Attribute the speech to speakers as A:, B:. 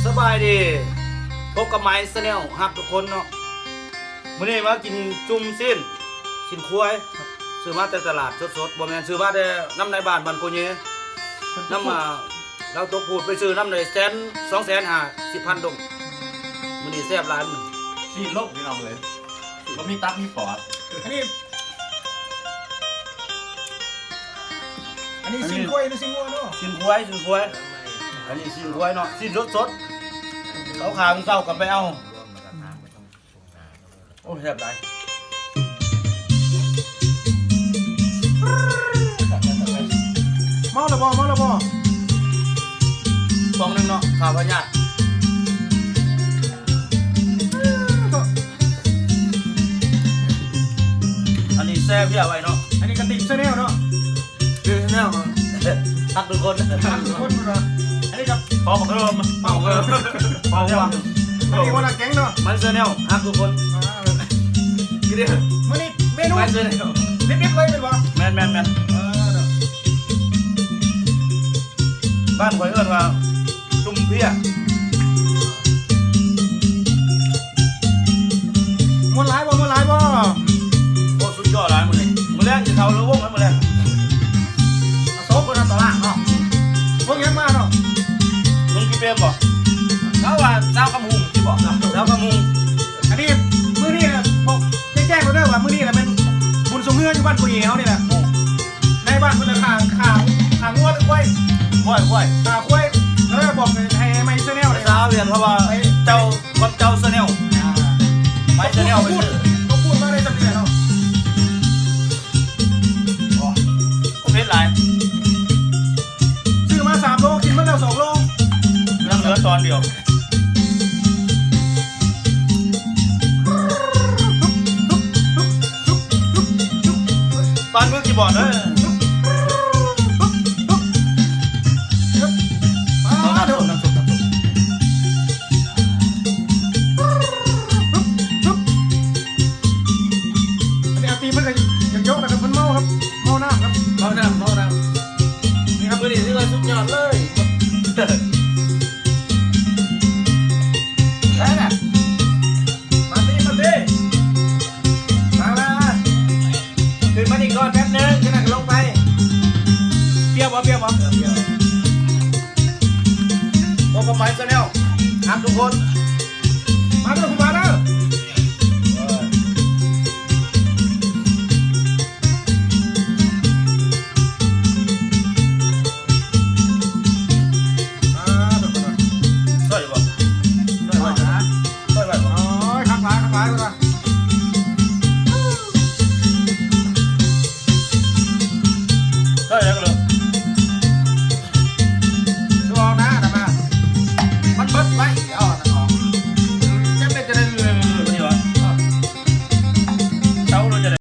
A: สบายดีพบกับไม้สแนลฮักทุกคนเนาะมื้อนี้มากินจุ่มสิ้นควายซื้อมาแต่ตลาดสดๆบ่แม่นซื้อมาแต่น้ำในบ้านบ้านโกเยน้ำมาเราตกพูดไปซื้อน้ำใน1,250,000 ดงมื้อนี้แซ่บหลายมื้อ
B: ซีโลกพี่น้องเลยก็มีตับมีปอด
C: อันนี้ซิงกล้วยหรือซิงงัวเนาะ
A: สิ้นควายอันนี้สิ้นควายเนาะสิ้นสดๆเขาขางเศร้ากันไปเอาโอ้แซ่บหลาย
C: เมาละบ่
A: ฟองนึงเนาะข้าวพญาติอันนี้แซ่บเพี้ยไว้เนาะ
C: อันนี้กระติกเซเนลเนาะ
A: คือแน่ทักทุกคน
C: ทำทุกคนเนาะอันนี้กับ
A: พอของเริ่มพอว่า
C: อันนี้คนละแก๊งเนาะ
A: มันเซอร์เนลฮักทุกคนกี่เดือน
C: มื้อนี้เมนู
A: มันเซอร์เนล
C: นิดๆเลยเป็นบ่
A: แมนบ้านข่อยเอิ้นว่าจุ่มเพี้ย
C: ม้วนหลายบ่
A: โอ้สุดยอดหลายมื้อนี้มื้อแรกจะเท่าหรือวงมื้อแรก
C: โซกคนละตลาดเนาะพวกยังมาเนาะ
A: มึงกี่เปรมบ่เขาว่าเจ้ากำหุงที่บอกเจ้ากำหุง
C: อันนี้มื้อนี้บอกแจ้งๆเด้อว่ามื้อนี้น่ะเป็นบุญสมเฮืออยู่บ้านกุยเฮานี่แหละในบ้านเพิ่นขางงัวหรือควาย
A: ค่อย
C: ควายแล้วบอกให้ไมเซเนลเลย
A: เช้าเรียนเพราะว่าเจ้าคนเจ้าเซอร์เนลไม่เซอร์เนลไปซื้อ
C: ก็พูดมาได้สักเดือนเนาะ
A: ก็เพชรหลาย
C: ซื้อมา3 โลกินมาแล้ว2 โล
A: ยังเหลือตอนเดียวปานเมื่อกี่บ่อนเลยน้ำซุป
C: อันนี้ตีมันก็ยังยกนะครับมันเมาครับเมาน้ำครับ
A: เมาน้ำนี่ครับมือดีที่เราสุดยอดเลยได้น่ะมาตีมาขึ้นมาอีกก่อนแป๊บนึงขึ้นหนักลงไปเปรี้ยวบ่บอกกับไม้ซะแล้วครับทุกคน
C: มาแล้วคุณมาแล้ว